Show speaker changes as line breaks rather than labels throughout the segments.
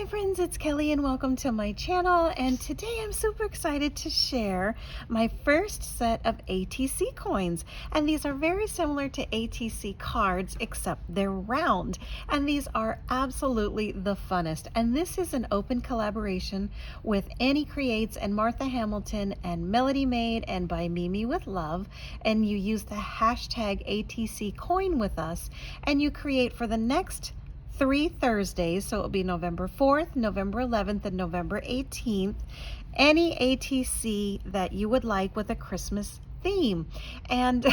my friends, it's Kelly and welcome to my channel, and today I'm super excited to share my first set of ATC coins. And these are very similar to ATC cards except they're round, and these are absolutely the funnest. And this is an open collaboration with Annie Creates and Martha Hamilton and MelodiMade and By Mimi with Love, and you use the hashtag ATC coin with us, and you create for the next 3 Thursdays, so it'll be November 4th, November 11th, and November 18th, any ATC that you would like with a Christmas theme. And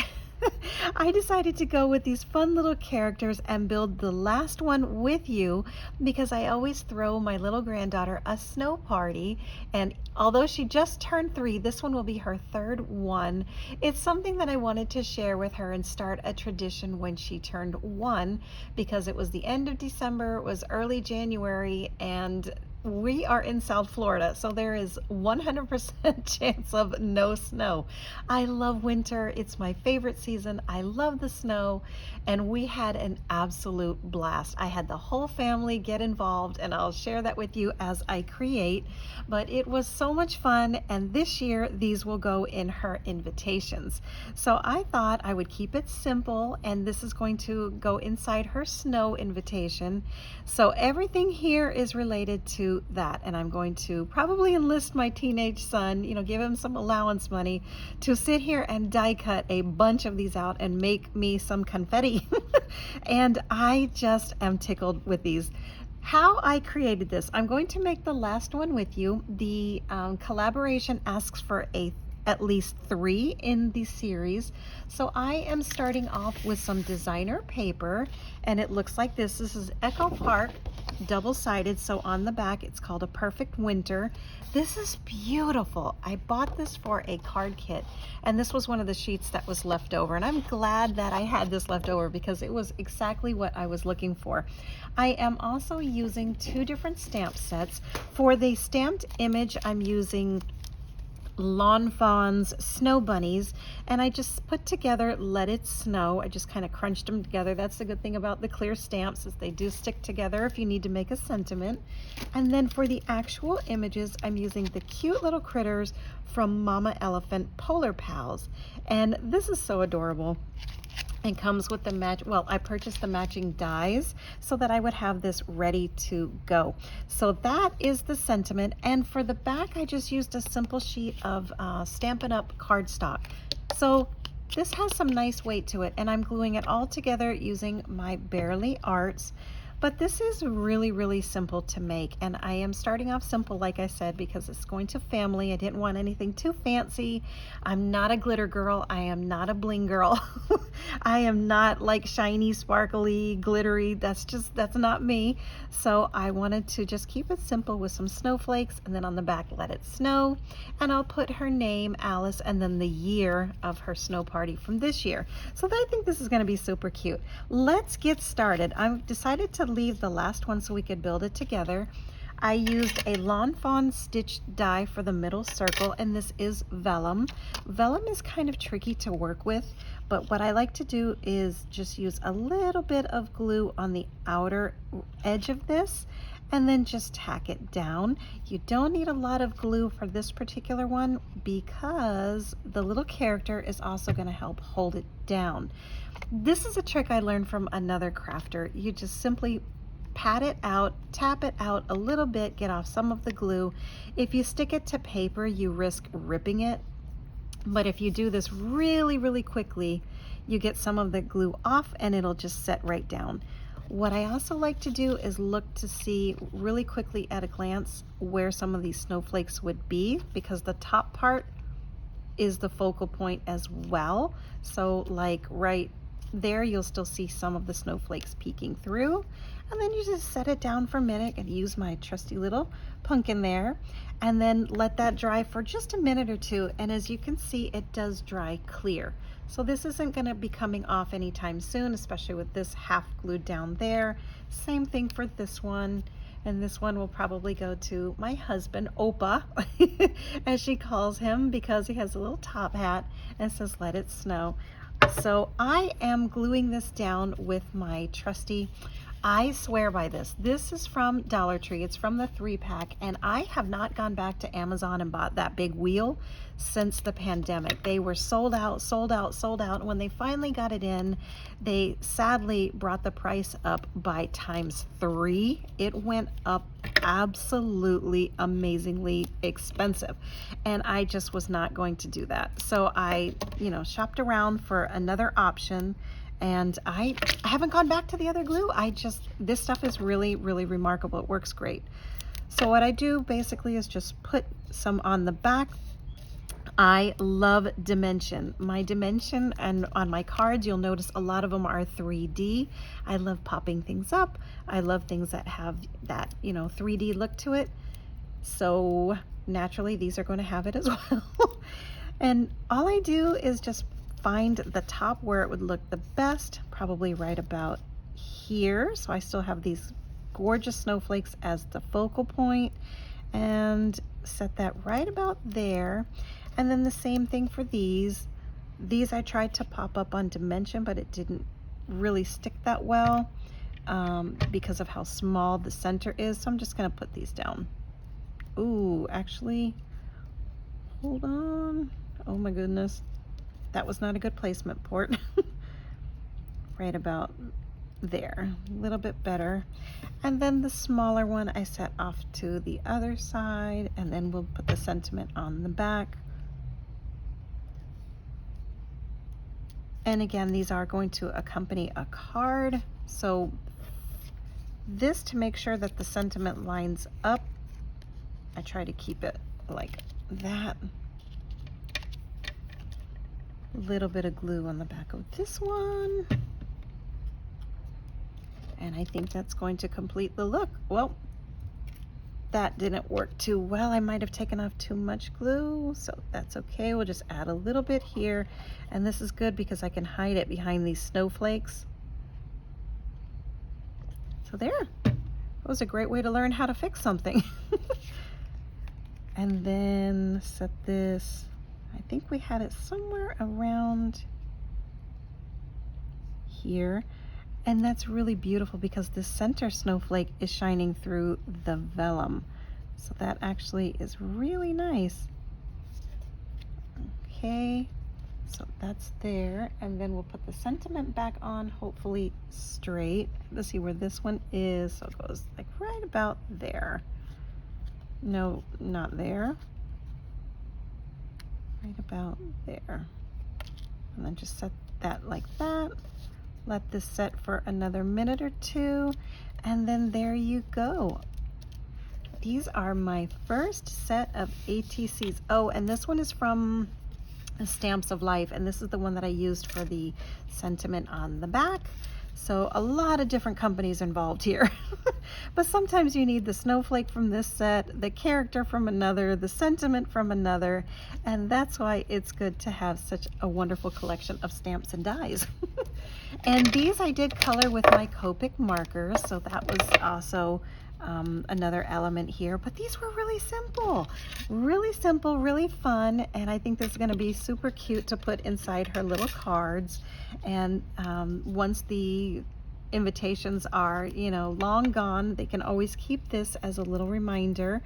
I decided to go with these fun little characters and build the last one with you because I always throw my little granddaughter a snow party, and although she just turned 3, this one will be her 3rd one. It's something that I wanted to share with her and start a tradition when she turned 1, because it was the end of December, it was early January, and we are in South Florida, so there is 100% chance of no snow. I love winter. It's my favorite season. I love the snow, and we had an absolute blast. I had the whole family get involved, and I'll share that with you as I create, but it was so much fun, and this year these will go in her invitations. So I thought I would keep it simple, and this is going to go inside her snow invitation. So everything here is related to that, and I'm going to probably enlist my teenage son, give him some allowance money to sit here and die cut a bunch of these out and make me some confetti. And I just am tickled with these. How I created this, I'm going to make the last one with you. The collaboration asks for at least 3 in the series. So I am starting off with some designer paper, and it looks like this. This is Echo Park, double-sided, so on the back it's called A Perfect Winter. This is beautiful. I bought this for a card kit, and this was one of the sheets that was left over, and I'm glad that I had this left over because it was exactly what I was looking for. I am also using 2 different stamp sets. For the stamped image, I'm using Lawn Fawn's Snow Bunnies, and I just put together Let It Snow. I just kind of crunched them together. That's the good thing about the clear stamps, is they do stick together if you need to make a sentiment. And then for the actual images, I'm using the cute little critters from Mama Elephant Polar Pals, and this is so adorable. It comes with the I purchased the matching dies so that I would have this ready to go. So that is the sentiment. And for the back, I just used a simple sheet of Stampin' Up! Cardstock. So this has some nice weight to it, and I'm gluing it all together using my Barely Arts. But this is really, really simple to make, and I am starting off simple, like I said, because it's going to family. I didn't want anything too fancy. I'm not a glitter girl. I am not a bling girl. I am not like shiny, sparkly, glittery. That's not me. So I wanted to just keep it simple with some snowflakes, and then on the back, Let It Snow. And I'll put her name, Alice, and then the year of her snow party from this year. So I think this is going to be super cute. Let's get started. I've decided to leave the last one so we could build it together. I used a Lawn Fawn stitched die for the middle circle, and this is vellum. Vellum is kind of tricky to work with, but what I like to do is just use a little bit of glue on the outer edge of this and then just tack it down. You don't need a lot of glue for this particular one because the little character is also going to help hold it down. This is a trick I learned from another crafter. You just simply pat it out, tap it out a little bit, get off some of the glue. If you stick it to paper, you risk ripping it. But if you do this really, really quickly, you get some of the glue off and it'll just set right down. What I also like to do is look to see really quickly at a glance where some of these snowflakes would be, because the top part is the focal point as well. So like right there, you'll still see some of the snowflakes peeking through, and then you just set it down for a minute and use my trusty little pumpkin there, and then let that dry for just a minute or 2. And as you can see, it does dry clear. So this isn't going to be coming off anytime soon, especially with this half glued down there. Same thing for this one. And this one will probably go to my husband, Opa, as she calls him, because he has a little top hat and says, Let It Snow. So I am gluing this down with my trusty I swear by this. This is from Dollar Tree. It's from the 3-pack, and I have not gone back to Amazon and bought that big wheel since the pandemic. They were sold out, sold out, sold out. And when they finally got it in, they sadly brought the price up by ×3. It went up absolutely amazingly expensive, and I just was not going to do that. So I, shopped around for another option, and I haven't gone back to the other glue. This stuff is really, really remarkable. It works great. So what I do basically is just put some on the back. I love dimension. My dimension, and on my cards, you'll notice a lot of them are 3D. I love popping things up. I love things that have that, 3D look to it. So naturally, these are going to have it as well. And all I do is just find the top where it would look the best, probably right about here. So I still have these gorgeous snowflakes as the focal point, and set that right about there. And then the same thing for these. These I tried to pop up on dimension, but it didn't really stick that well because of how small the center is. So I'm just gonna put these down. Ooh, actually, hold on. Oh my goodness. That was not a good placement, Port. Right about there, a little bit better. And then the smaller one I set off to the other side, and then we'll put the sentiment on the back. And again, these are going to accompany a card. So this, to make sure that the sentiment lines up, I try to keep it like that. A little bit of glue on the back of this one. And I think that's going to complete the look. Well, that didn't work too well. I might have taken off too much glue, so that's okay. We'll just add a little bit here. And this is good because I can hide it behind these snowflakes. So there. That was a great way to learn how to fix something. And then set this, I think we had it somewhere around here. And that's really beautiful because the center snowflake is shining through the vellum. So that actually is really nice. Okay, so that's there. And then we'll put the sentiment back on, hopefully straight. Let's see where this one is. So it goes like right about there. No, not there. Right about there. And then just set that like that. Let this set for another minute or two, and then there you go. These are my first set of ATCs. Oh, and this one is from Stamps of Life, and this is the one that I used for the sentiment on the back. So a lot of different companies involved here. But sometimes you need the snowflake from this set, the character from another, the sentiment from another, and that's why it's good to have such a wonderful collection of stamps and dies. And these I did color with my Copic markers, so that was also another element here. But these were really simple, really fun, and I think this is going to be super cute to put inside her little cards. And once the invitations are, long gone, they can always keep this as a little reminder,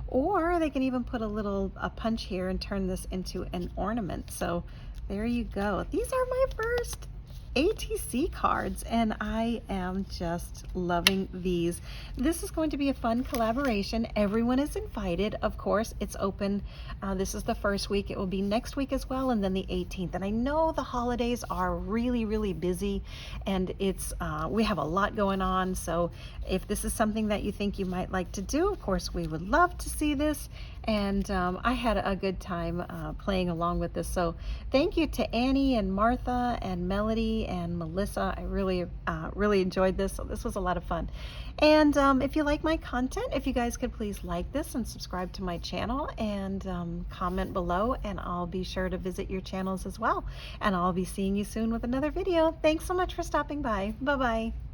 or they can even put a punch here and turn this into an ornament. So there you go. These are my first ATC cards, and I am just loving these. This is going to be a fun collaboration. Everyone is invited, of course. It's open. This is the first week. It will be next week as well, and then the 18th. And I know the holidays are really busy, and it's we have a lot going on. So if this is something that you think you might like to do, of course, we would love to see this. And I had a good time playing along with this. So thank you to Annie and Martha and Melody and Melissa. I really enjoyed this. So this was a lot of fun. And if you like my content, if you guys could please like this and subscribe to my channel, and comment below, and I'll be sure to visit your channels as well. And I'll be seeing you soon with another video. Thanks so much for stopping by. Bye-bye.